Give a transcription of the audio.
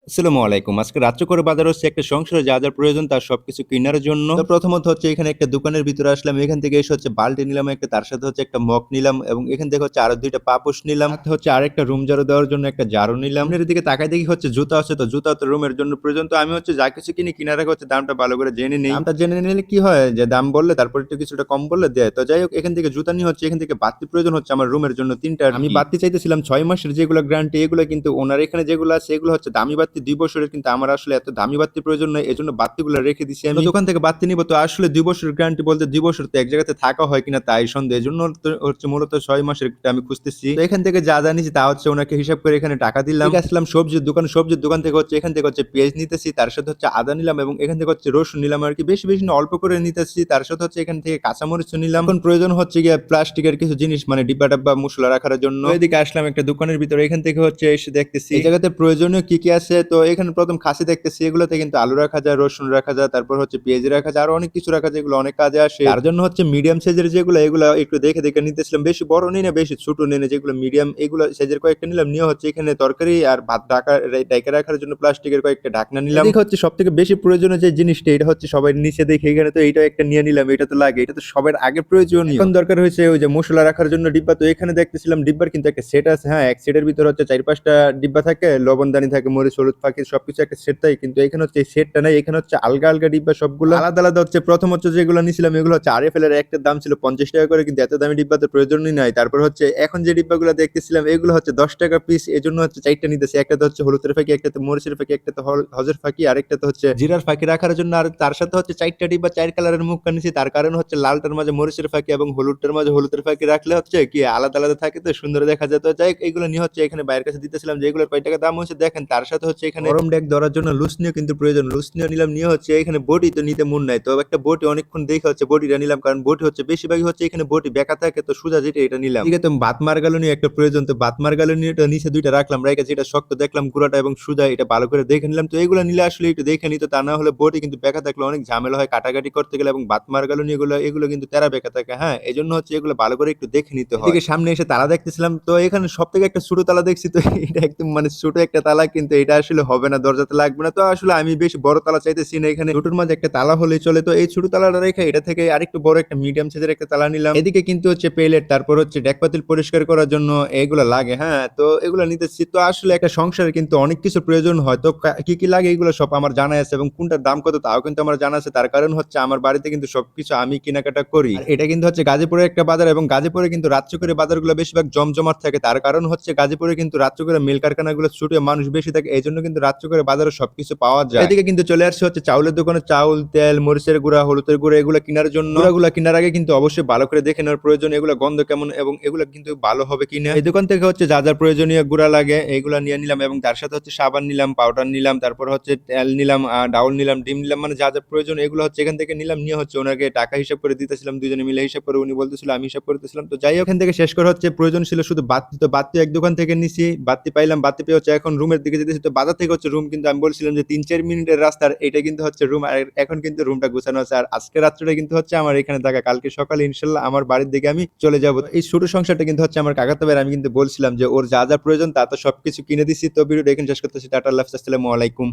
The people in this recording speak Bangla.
আসসালামু আলাইকুম। আজকে রাত্রিকর বাজার হচ্ছে একটা সংসারে যা, যা প্রয়োজন তার সবকিছু কিনার জন্য। তো প্রথমত হচ্ছে এখানে একটা দোকানের ভিতরে আসলাম। এখান থেকে এসে হচ্ছে বাল্টি নিলাম একটা, তার সাথে হচ্ছে একটা মগ নিলাম এবং এখান থেকে হচ্ছে আরো ২ টা পাপোশ নিলাম। সাথে হচ্ছে আরেকটা রুম ঝাড়ু দেওয়ার জন্য একটা ঝাড়ু নিলাম। এর দিকে তাকায় দেখি হচ্ছে জুতা আছে, তো জুতা তো রুমের জন্য প্রয়োজন। তো আমি হচ্ছে যা কিছু কিনি কিনার আগে হচ্ছে দামটা ভালো করে জেনে নেই। দামটা জেনে নিলে কি হয় যে দাম বললে তারপর একটু কিছুটা কম বললে দেয়। তো যাই হোক এখান থেকে জুতা নিয়ে হচ্ছে এখান থেকে বাতি প্রয়োজন হচ্ছে আমার রুমের জন্য ৩ টা। আমি বাতি চাইতেছিলাম ৬ মাসের যেগুলো গ্যারান্টি, এগুলো কিন্তু ওনার এখানে যেগুলো আছে এগুলো হচ্ছে দামি বাতি ২ বছরের, কিন্তু আমার আসলে এত দামি বাতি প্রয়োজন নয়, এজন্য বাতিগুলো রেখে দিছি আমি। দোকান থেকে বাতি নিব, তো আসলে ২ বছরের গ্যারান্টি বলতে ২ বছর তো এক জায়গাতে থাকা হয় কিনা তাই সন্দেহ। এজন্য তো হচ্ছে মূলত ৬ মাসের আমি খুঁজতেছি। তো এখান থেকে যা যা নিছি তা হচ্ছে ওনাকে হিসাব করে এখানে টাকা দিলাম। ঠিক আসলাম সবজির দোকানে, সবজির দোকান থেকে হচ্ছে এখান থেকে হচ্ছে পেঁয়াজ নিতেছি, তার সাথে হচ্ছে আদা নিলাম এবং এখান থেকে হচ্ছে রসুন নিলাম আর কি, বেশি বেশি না অল্প করে নিতেছি। তার সাথে হচ্ছে এখান থেকে কাঁচামরিচ নিলাম। এখন প্রয়োজন হচ্ছে গিয়ে প্লাস্টিকের কিছু জিনিস, মানে ডিব্বা ডাব্বা মশলা রাখার জন্য। তো এদিকে আসলাম একটা দোকানের ভিতরে, এখান থেকে হচ্ছে এসে দেখতেছি এই জায়গাতে প্রয়োজনীয় কি কি আছে। তো এখানে প্রথম খাসি দেখতেছি, এগুলোতে কিন্তু আলু রাখা যায়, রসুন রাখা যায়, তারপর হচ্ছে পেঁয়াজ রাখা যায়, আরো অনেক কিছু রাখা যায়, এগুলো অনেক কাজে আসে। তার জন্য হচ্ছে মিডিয়াম সাইজের যেগুলো এগুলো একটু দেখে দেখে নিতেছিলাম, বেশি বড় নিই না বেশি ছোট নিই না, যেগুলো মিডিয়াম এগুলো সাইজের কয়েকটা নিলাম। নিয়ে হচ্ছে এখানে তরকারি আর ভাত ঢাকা রাখার জন্য প্লাস্টিকের কয়েকটা ঢাকনা নিলাম। এদিকে হচ্ছে সব থেকে বেশি প্রয়োজনীয় যে জিনিসটা, এটা হচ্ছে সবাই নিচে দেখে এখানে, তো এইটা একটা নিয়ে নিলাম, এটা তো লাগে, এটা তো সবার আগে প্রয়োজনীয়। এখন দরকার হয়েছে ওই যে মশলা রাখার জন্য ডিব্বা। তো এখানে দেখতেছিলাম ডিব্বার কিন্তু একটা সেট আছে, হ্যাঁ, এক সেটের ভিতরে হচ্ছে ৪-৫টা ডিব্বা থাকে, লবণদানি থাকে, মরিচ হলুদ ফাঁকি সবকিছু একটা সেট থাকে, কিন্তু এখানে হচ্ছে এই সেটটা নাই, এখানে হচ্ছে আলগা আলগা ডিব্বা সবগুলো আলাদা আলাদা হচ্ছে। প্রথম হচ্ছে যেগুলো নিছিলাম এগুলো হচ্ছে আরএফএল এর, একটার দাম ছিল ৫০ টাকা করে, কিন্তু এত দামি ডিব্বা তো প্রয়োজনই নাই। তারপর হচ্ছে এখন যে ডিব্বাগুলো দেখতেছিলাম এগুলো হচ্ছে ১০ টাকা পিস, এজন্য হচ্ছে ৪টা নিতেছি। একটাতে হচ্ছে হলুদের ফাঁকি, একটাতে মরিচের ফাঁকি, একটাতে হজের ফাঁকি, আরেকটাতে হচ্ছে জিরার ফাঁকি রাখার জন্য। আর তার সাথে হচ্ছে ৪টা ডিব্বা ৪ কালারের মুক্কা নিছি, তার কারণ হচ্ছে লালটার মাঝে মরিচের ফাঁকি এবং হলুদটার মাঝে হলুদের ফাঁকি রাখলে হচ্ছে কি আলাদা আলাদা থাকে, তো সুন্দর দেখা যায়। তো যাই হোক এগুলো নিয়ে হচ্ছে এখানে বাইরের কাছে দিতেছিলাম, যে এগুলোর কয় টাকা দাম হচ্ছে দেখেন। তার সাথে হচ্ছে এখানে গরম ডেক ধরার জন্য লুসনিও কিন্তু প্রয়োজন, লুসনিও নিলাম। নিয়ে হচ্ছে এখানে বটি তো নিতে মন নাই, তো একটা বটি অনেকক্ষণ দেখে হচ্ছে বটিটা নিলাম, কারণ বটি হচ্ছে বেশিরভাগই হচ্ছে এখানে বটি বেঁকা থাকে, তো সোজা যেটা এটা নিলাম। ঠিক আছে, তো বাত মার্গালো নিয়ে একটা প্রয়োজন, তো বাত মার্গালো নিয়ে এটা নিচে ২টা রাখলাম, রাইখা যেটা শক্ত দেখলাম গুড়াটা এবং সুজা, এটা ভালো করে দেখে নিলাম। তো এগুলো নিলে আসলে একটু দেখে নিত, তা না হলে বটি কিন্তু বেঁকা থাকলে অনেক ঝামেলা হয় কাটাকাটি করতে গেলে, এবং বাত মার্গালো নিয়ে এগুলো কিন্তু তেরা বেঁকা থাকে, হ্যাঁ, এজন্য হচ্ছে এগুলো ভালো করে একটু দেখে নিতে হয়। এদিকে সামনে এসে তালা দেখতেছিলাম, তো এখানে সব থেকে একটা ছোট তালা দেখছি, তো এটা একদম মানে ছোট একটা তালা, কিন্তু এটা আসলে হবে না, দরজাতে লাগবে না। তো আসলে আমি বেশ বড় তালা চাইতেছি না, এখানে ছোটর মাঝে একটা তালা হলেই চলে। তো এই ছোট তালাটা রেখে এটা থেকে আরেকটু বড় একটা মিডিয়াম সাইজের একটা তালা নিলাম। এদিকে কিন্তু হচ্ছে পেলেট, তারপর হচ্ছে ডেক পাতিল পরিষ্কার করার জন্য এগুলো লাগে, হ্যাঁ, তো এগুলো নিতেছি। তো আসলে একটা সংসারে কিন্তু অনেক কিছু প্রয়োজন হয়, তো কি কি লাগে এগুলো সব আমার জানা আছে, এবং কোনটার দাম কত তাও কিন্তু আমার জানা আছে। তার কারণ হচ্ছে আমার বাড়িতে কিন্তু সবকিছু আমি কেনাকাটা করি। আর এটা কিন্তু হচ্ছে গাজীপুরের একটা বাজার, এবং গাজীপুরে কিন্তু রাত্রিকরে বাজারগুলো বেশিরভাগ জমজমাট থাকে। তার কারণ হচ্ছে গাজীপুরে কিন্তু রাত্রিকরে মিল কারখানাগুলো ছুটে মানুষ বেশি থাকে, এই জন্য কিন্তু রাত্রিকরে বাজারে সবকিছু পাওয়া যায়। এদিকে কিন্তু চলে আসছে হচ্ছে চাউলের দোকানে, চাউল, তেল, মরিচের গুঁড়া, হলুদের গুঁড়া এগুলো কেনার জন্য। গুঁড়াগুলা কেনার আগে কিন্তু অবশ্যই ভালো করে দেখে নেওয়ার প্রয়োজন, এগুলো গন্ধ কেমন এবং এগুলো কিন্তু ভালো হবে কিনা। এই দোকান থেকে হচ্ছে যা যা প্রয়োজনীয় গুঁড়া লাগে এগুলা নিয়ে নিলাম, এবং তার সাথে হচ্ছে সাবান নিলাম, পাউডার নিলাম, তারপর হচ্ছে তেল নিলাম, ডাউল নিলাম, ডিম নিলাম, মানে যা যা প্রয়োজন এগুলো হচ্ছে এখান থেকে নিলাম। নিয়ে হচ্ছে ওনাকে টাকা হিসাব করে দিতেছিলাম, দুজনে মিলে হিসাব করে, উনি বলতেছিল আমি হিসাব করতেছিলাম। তো যাই হোক এখান থেকে শেষ করে হচ্ছে প্রয়োজন ছিল শুধু বাতি, তো বাতি এক দোকান থেকে নিছি, বাতি পাইলাম, বাতি পেয়ে হচ্ছে এখন রুমের দিকে যেতেছি। তো বাজার থেকে হচ্ছে রুম কিন্তু আমি বলছিলাম যে ৩-৪ মিনিটের রাস্তার, এটা কিন্তু হচ্ছে রুম, আর এখন কিন্তু রুমটা গুছানো আছে। আর আজকে রাত্রে কিন্তু হচ্ছে আমার এখানে থাকা, কালকে সকালে ইনশাল্লাহ আমার বাড়ির দিকে আমি চলে যাব। এই ছোট সংসারটা কিন্তু হচ্ছে আমার কাকাতো ভাইয়ের, আমি কিন্তু বলছিলাম যে ওর যা যা প্রয়োজন তা তো সবকিছু কিনে দিছি। তো ভিডিওটা এখানে শেষ করতেছি, টাটা, আল্লাহ হাফেজ, আসসালামু আলাইকুম।